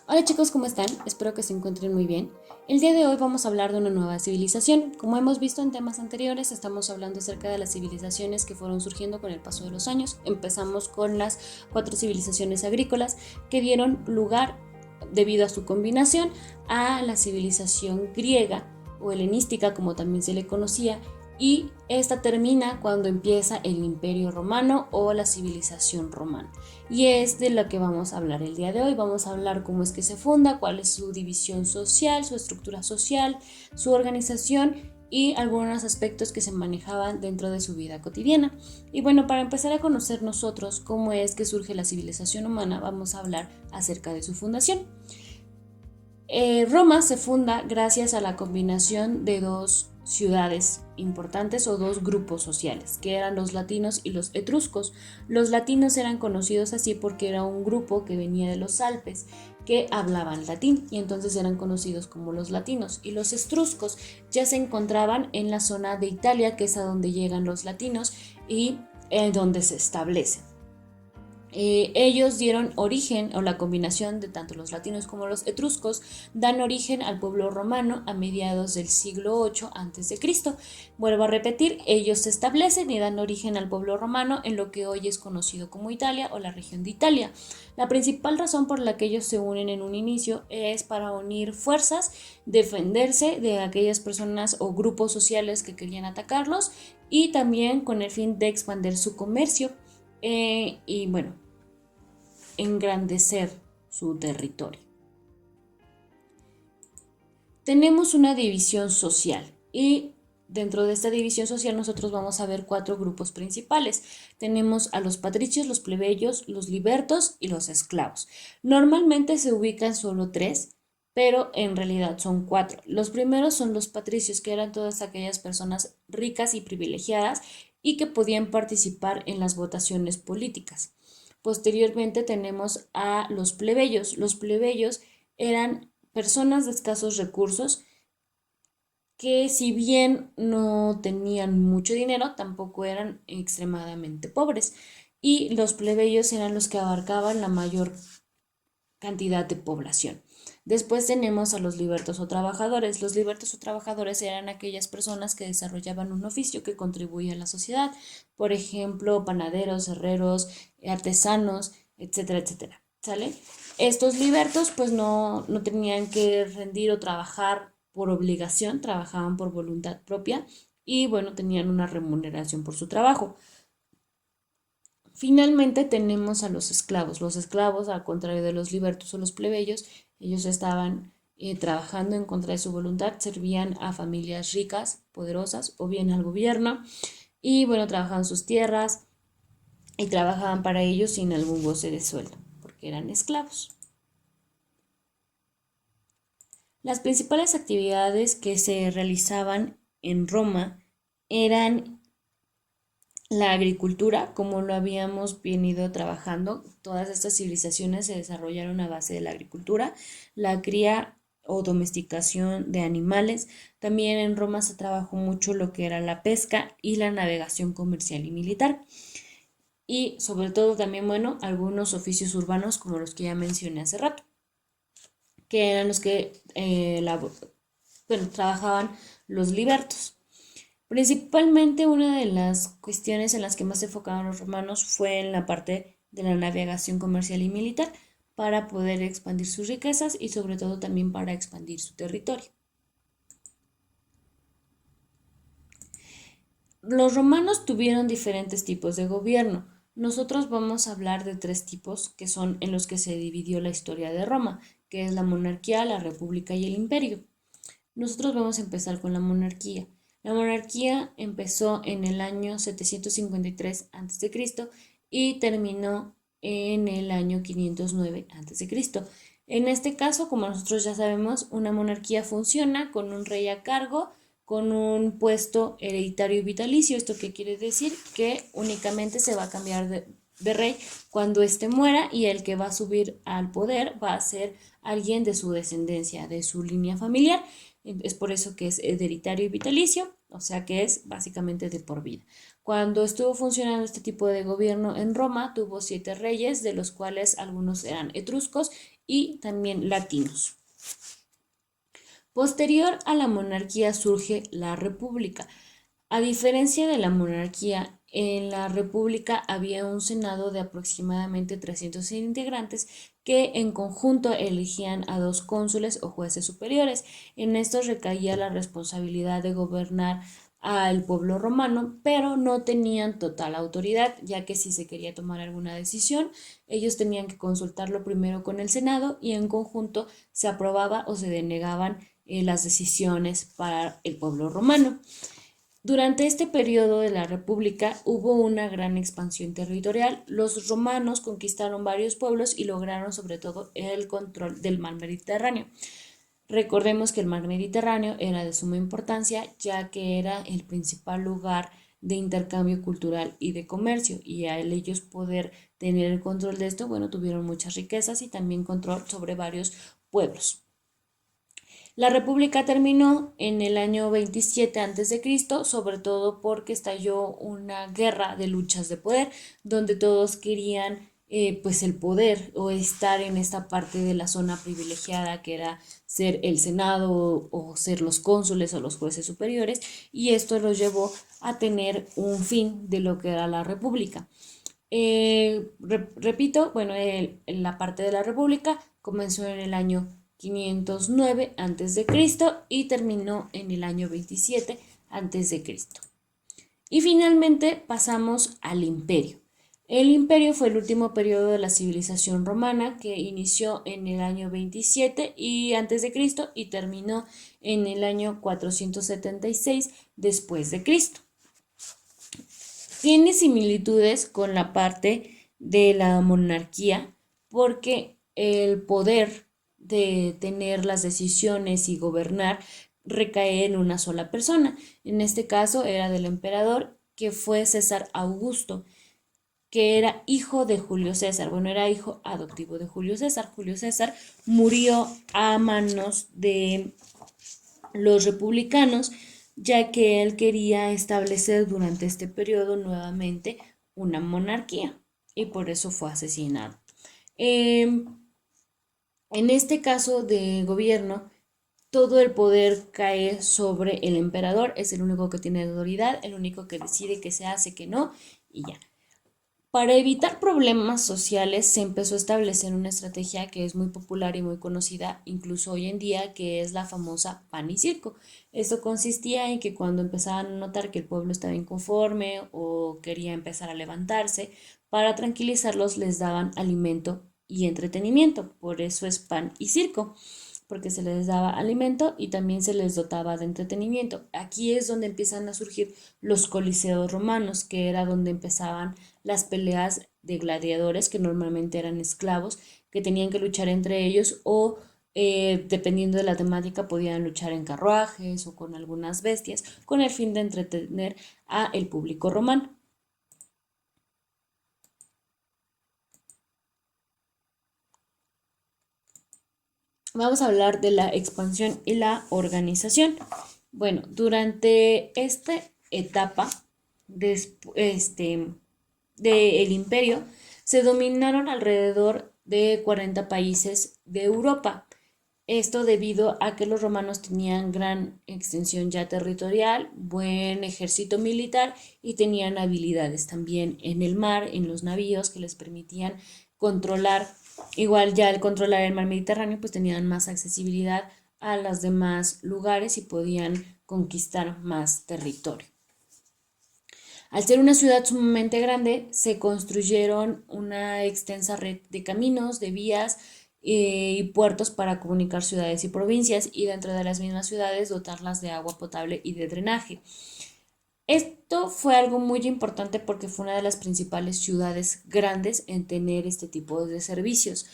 Hola chicos, ¿cómo están? Espero que se encuentren muy bien. El día de hoy vamos a hablar de una nueva civilización. Como hemos visto en temas anteriores, estamos hablando acerca de las civilizaciones que fueron surgiendo con el paso de los años. Empezamos con las 4 civilizaciones agrícolas que dieron lugar, debido a su combinación, a la civilización griega o helenística, como también se le conocía, y esta termina cuando empieza el Imperio Romano o la civilización romana. Y es de lo que vamos a hablar el día de hoy. Vamos a hablar cómo es que se funda, cuál es su división social, su estructura social, su organización y algunos aspectos que se manejaban dentro de su vida cotidiana. Y bueno, para empezar a conocer nosotros cómo es que surge la civilización humana, vamos a hablar acerca de su fundación. Roma se funda gracias a la combinación de dos ciudades importantes o dos grupos sociales, que eran los latinos y los etruscos. Los latinos eran conocidos así porque era un grupo que venía de los Alpes que hablaban latín y entonces eran conocidos como los latinos, y los etruscos ya se encontraban en la zona de Italia, que es a donde llegan los latinos y donde se establecen. Ellos dieron origen, o la combinación de tanto los latinos como los etruscos, dan origen al pueblo romano a mediados del siglo VIII a.C. Vuelvo a repetir, ellos se establecen y dan origen al pueblo romano en lo que hoy es conocido como Italia o la región de Italia. La principal razón por la que ellos se unen en un inicio es para unir fuerzas, defenderse de aquellas personas o grupos sociales que querían atacarlos, y también con el fin de expandir su comercio. Y bueno, engrandecer su territorio. Tenemos una división social y dentro de esta división social nosotros vamos a ver 4 grupos principales. Tenemos a los patricios, los plebeyos, los libertos y los esclavos. Normalmente se ubican solo 3, pero en realidad son 4. Los primeros son los patricios, que eran todas aquellas personas ricas y privilegiadas y que podían participar en las votaciones políticas. Posteriormente tenemos a los plebeyos. Los plebeyos eran personas de escasos recursos que, si bien no tenían mucho dinero, tampoco eran extremadamente pobres. Y los plebeyos eran los que abarcaban la mayor cantidad de población. Después tenemos a los libertos o trabajadores. Los libertos o trabajadores eran aquellas personas que desarrollaban un oficio que contribuía a la sociedad, por ejemplo, panaderos, herreros, artesanos, etcétera, etcétera. ¿Sale? Estos libertos pues no tenían que rendir o trabajar por obligación, trabajaban por voluntad propia y bueno, tenían una remuneración por su trabajo. Finalmente tenemos a los esclavos. Los esclavos, al contrario de los libertos o los plebeyos, ellos estaban trabajando en contra de su voluntad, servían a familias ricas, poderosas o bien al gobierno, y bueno, trabajaban sus tierras y trabajaban para ellos sin algún goce de sueldo, porque eran esclavos. Las principales actividades que se realizaban en Roma eran la agricultura, como lo habíamos venido trabajando. Todas estas civilizaciones se desarrollaron a base de la agricultura, la cría o domesticación de animales. También en Roma se trabajó mucho lo que era la pesca y la navegación comercial y militar. Y sobre todo también, bueno, algunos oficios urbanos como los que ya mencioné hace rato, que eran los que trabajaban los libertos. Principalmente una de las cuestiones en las que más se enfocaron los romanos fue en la parte de la navegación comercial y militar, para poder expandir sus riquezas y sobre todo también para expandir su territorio. Los romanos tuvieron diferentes tipos de gobierno. Nosotros vamos a hablar de 3 tipos que son en los que se dividió la historia de Roma, que es la monarquía, la república y el imperio. Nosotros vamos a empezar con la monarquía. La monarquía empezó en el año 753 a.C. y terminó en el año 509 a.C. En este caso, como nosotros ya sabemos, una monarquía funciona con un rey a cargo, con un puesto hereditario y vitalicio. ¿Esto qué quiere decir? Que únicamente se va a cambiar de rey cuando éste muera, y el que va a subir al poder va a ser alguien de su descendencia, de su línea familiar. Es por eso que es hereditario y vitalicio. o sea que es básicamente de por vida. Cuando estuvo funcionando este tipo de gobierno en Roma, tuvo 7 reyes, de los cuales algunos eran etruscos y también latinos. Posterior a la monarquía surge la república. A diferencia de la monarquía, en la república había un senado de aproximadamente 300 integrantes que en conjunto elegían a 2 cónsules o jueces superiores. En estos recaía la responsabilidad de gobernar al pueblo romano, pero no tenían total autoridad, ya que si se quería tomar alguna decisión, ellos tenían que consultarlo primero con el Senado y en conjunto se aprobaba o se denegaban las decisiones para el pueblo romano. Durante este periodo de la República hubo una gran expansión territorial. Los romanos conquistaron varios pueblos y lograron sobre todo el control del mar Mediterráneo. Recordemos que el mar Mediterráneo era de suma importancia, ya que era el principal lugar de intercambio cultural y de comercio, y al ellos poder tener el control de esto, bueno, tuvieron muchas riquezas y también control sobre varios pueblos. La república terminó en el año 27 a.C., sobre todo porque estalló una guerra de luchas de poder, donde todos querían pues el poder o estar en esta parte de la zona privilegiada que era ser el Senado o ser los cónsules o los jueces superiores, y esto los llevó a tener un fin de lo que era la república. Repito, bueno, la parte de la república comenzó en el año 509 a.C. y terminó en el año 27 a.C. Y finalmente pasamos al imperio. El imperio fue el último periodo de la civilización romana que inició en el año 27 y a.C. y terminó en el año 476 después de Cristo. Tiene similitudes con la parte de la monarquía porque el poder de tener las decisiones y gobernar recae en una sola persona. En este caso era del emperador, que fue César Augusto, que era hijo de Julio César. Bueno, era hijo adoptivo de Julio César. Julio César murió a manos de los republicanos, ya que él quería establecer durante este periodo nuevamente una monarquía y por eso fue asesinado. En este caso de gobierno, todo el poder cae sobre el emperador, es el único que tiene autoridad, el único que decide qué se hace, qué no, y ya. Para evitar problemas sociales se empezó a establecer una estrategia que es muy popular y muy conocida incluso hoy en día, que es la famosa pan y circo. Esto consistía en que cuando empezaban a notar que el pueblo estaba inconforme o quería empezar a levantarse, para tranquilizarlos les daban alimento y entretenimiento. Por eso es pan y circo, porque se les daba alimento y también se les dotaba de entretenimiento. Aquí es donde empiezan a surgir los coliseos romanos, que era donde empezaban las peleas de gladiadores, que normalmente eran esclavos, que tenían que luchar entre ellos o dependiendo de la temática podían luchar en carruajes o con algunas bestias, con el fin de entretener a el público romano. Vamos a hablar de la expansión y la organización. Bueno, durante esta etapa del imperio se dominaron alrededor de 40 países de Europa. Esto debido a que los romanos tenían gran extensión ya territorial, buen ejército militar y tenían habilidades también en el mar, en los navíos que les permitían controlar. Igual ya al controlar el mar Mediterráneo, pues tenían más accesibilidad a los demás lugares y podían conquistar más territorio. Al ser una ciudad sumamente grande, se construyeron una extensa red de caminos, de vías y puertos para comunicar ciudades y provincias y dentro de las mismas ciudades dotarlas de agua potable y de drenaje. Esto fue algo muy importante porque fue una de las principales ciudades grandes en tener este tipo de servicios,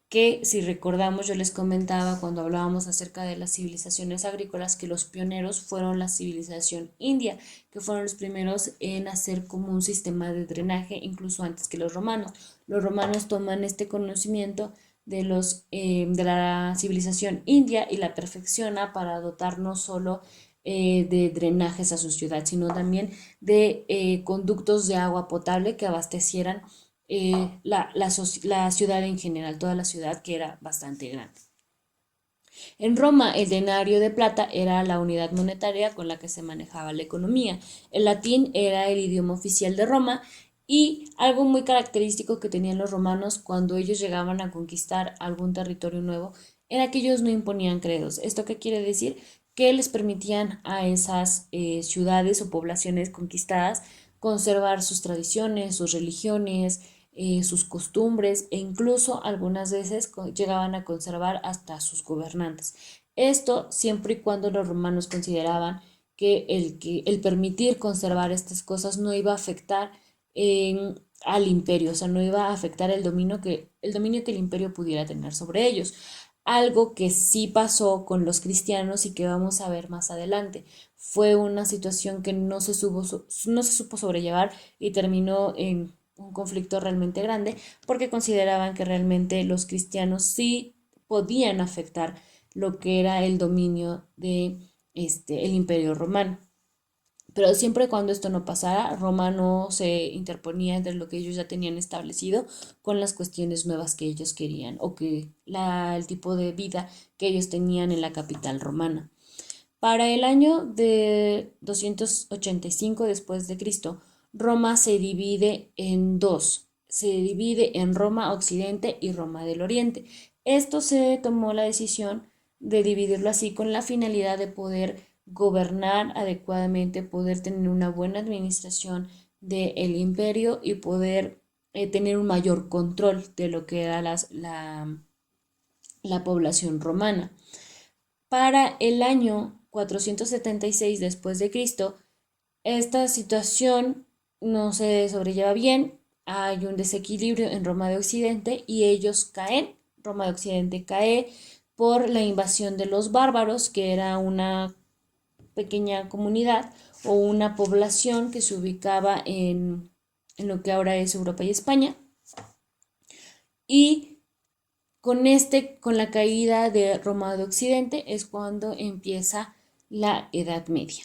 que si recordamos yo les comentaba cuando hablábamos acerca de las civilizaciones agrícolas que los pioneros fueron la civilización india, que fueron los primeros en hacer como un sistema de drenaje incluso antes que los romanos. Los romanos toman este conocimiento de la civilización india y la perfecciona para dotar no solo de drenajes a su ciudad, sino también de conductos de agua potable que abastecieran la ciudad en general, toda la ciudad que era bastante grande. En Roma, el denario de plata era la unidad monetaria con la que se manejaba la economía. El latín era el idioma oficial de Roma y algo muy característico que tenían los romanos cuando ellos llegaban a conquistar algún territorio nuevo era que ellos no imponían credos. ¿Esto qué quiere decir? Que les permitían a esas ciudades o poblaciones conquistadas conservar sus tradiciones, sus religiones, sus costumbres e incluso algunas veces llegaban a conservar hasta sus gobernantes. Esto siempre y cuando los romanos consideraban que el permitir conservar estas cosas no iba a afectar al imperio, o sea, no iba a afectar el dominio que el imperio pudiera tener sobre ellos. Algo que sí pasó con los cristianos y que vamos a ver más adelante. Fue una situación que no se supo sobrellevar y terminó en un conflicto realmente grande porque consideraban que realmente los cristianos sí podían afectar lo que era el dominio de el imperio romano. Pero siempre cuando esto no pasara, Roma no se interponía entre lo que ellos ya tenían establecido con las cuestiones nuevas que ellos querían o el tipo de vida que ellos tenían en la capital romana. Para el año de 285 después de Cristo, Roma se divide en dos. Se divide en Roma Occidente y Roma del Oriente. Esto se tomó la decisión de dividirlo así con la finalidad de poder gobernar adecuadamente, poder tener una buena administración del imperio y poder tener un mayor control de lo que era la población romana. Para el año 476 después de Cristo, esta situación no se sobrelleva bien, hay un desequilibrio en Roma de Occidente y ellos caen. Roma de Occidente cae por la invasión de los bárbaros, que era una pequeña comunidad o una población que se ubicaba en lo que ahora es Europa y España. Y con la caída de Roma de Occidente es cuando empieza la Edad Media.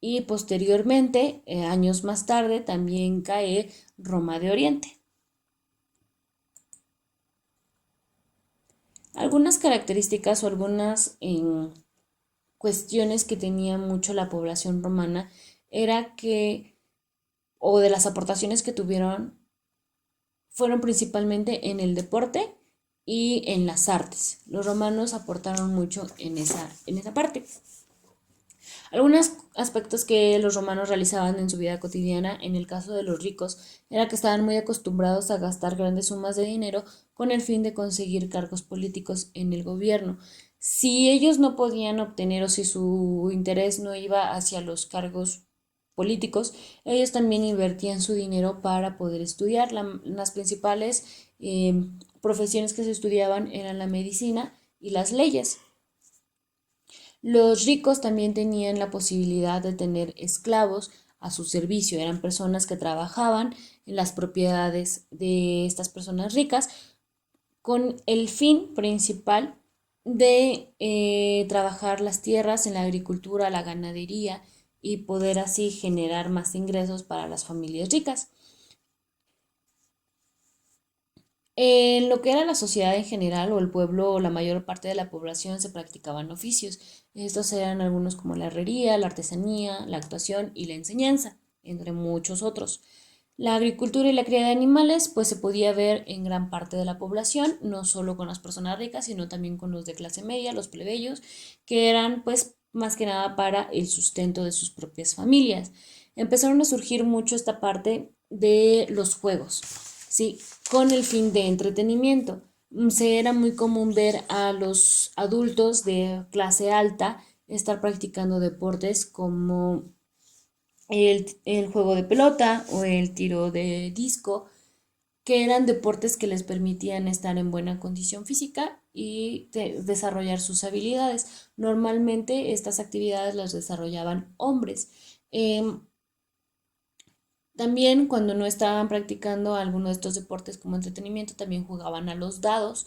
Y posteriormente, años más tarde, también cae Roma de Oriente. Algunas características o algunas cuestiones que tenía mucho la población romana era que, o de las aportaciones que tuvieron, fueron principalmente en el deporte y en las artes. Los romanos aportaron mucho en esa parte. Algunos aspectos que los romanos realizaban en su vida cotidiana, en el caso de los ricos, era que estaban muy acostumbrados a gastar grandes sumas de dinero con el fin de conseguir cargos políticos en el gobierno. Si ellos no podían obtener o si su interés no iba hacia los cargos políticos, ellos también invertían su dinero para poder estudiar. Las principales profesiones que se estudiaban eran la medicina y las leyes. Los ricos también tenían la posibilidad de tener esclavos a su servicio. Eran personas que trabajaban en las propiedades de estas personas ricas con el fin principal de trabajar las tierras en la agricultura, la ganadería y poder así generar más ingresos para las familias ricas. En lo que era la sociedad en general o el pueblo o la mayor parte de la población se practicaban oficios. Estos eran algunos como la herrería, la artesanía, la actuación y la enseñanza, entre muchos otros. La agricultura y la cría de animales pues se podía ver en gran parte de la población, no solo con las personas ricas, sino también con los de clase media, los plebeyos, que eran pues más que nada para el sustento de sus propias familias. Empezaron a surgir mucho esta parte de los juegos, ¿sí? Con el fin de entretenimiento. Se era muy común ver a los adultos de clase alta estar practicando deportes como el juego de pelota o el tiro de disco, que eran deportes que les permitían estar en buena condición física y desarrollar sus habilidades. Normalmente estas actividades las desarrollaban hombres. También cuando no estaban practicando alguno de estos deportes como entretenimiento, también jugaban a los dados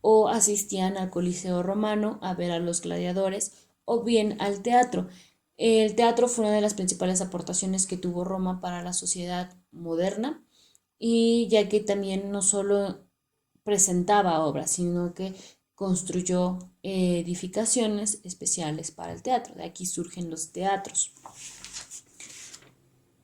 o asistían al Coliseo Romano a ver a los gladiadores o bien al teatro. El teatro fue una de las principales aportaciones que tuvo Roma para la sociedad moderna, y ya que también no solo presentaba obras, sino que construyó edificaciones especiales para el teatro. De aquí surgen los teatros.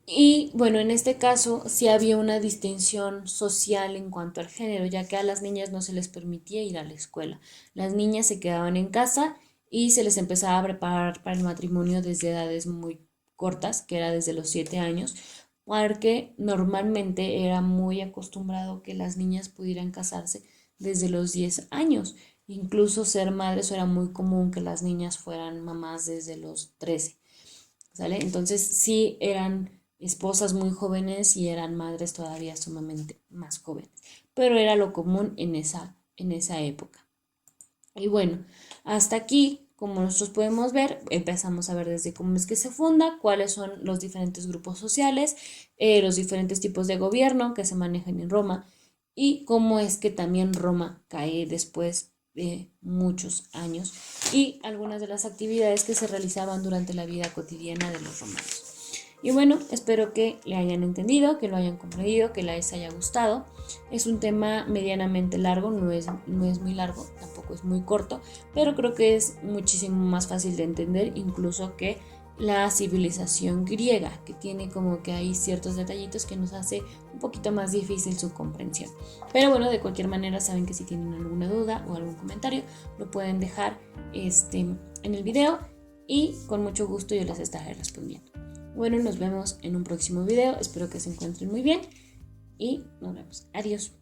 Y bueno, en este caso sí había una distinción social en cuanto al género, ya que a las niñas no se les permitía ir a la escuela. Las niñas se quedaban en casa y se les empezaba a preparar para el matrimonio desde edades muy cortas, que era desde los 7 años, porque normalmente era muy acostumbrado que las niñas pudieran casarse desde los 10 años. Incluso ser madres era muy común que las niñas fueran mamás desde los 13. ¿Sale? Entonces sí eran esposas muy jóvenes y eran madres todavía sumamente más jóvenes, pero era lo común en esa época. Y bueno, hasta aquí, como nosotros podemos ver, empezamos a ver desde cómo es que se funda, cuáles son los diferentes grupos sociales, los diferentes tipos de gobierno que se manejan en Roma, y cómo es que también Roma cae después de muchos años, y algunas de las actividades que se realizaban durante la vida cotidiana de los romanos. Y bueno, espero que le hayan entendido, que lo hayan comprendido, que les haya gustado. Es un tema medianamente largo, no es muy largo, tampoco es muy corto, pero creo que es muchísimo más fácil de entender incluso que la civilización griega, que tiene como que hay ciertos detallitos que nos hace un poquito más difícil su comprensión. Pero bueno, de cualquier manera saben que si tienen alguna duda o algún comentario, lo pueden dejar en el video y con mucho gusto yo les estaré respondiendo. Bueno, nos vemos en un próximo video, espero que se encuentren muy bien y nos vemos. Adiós.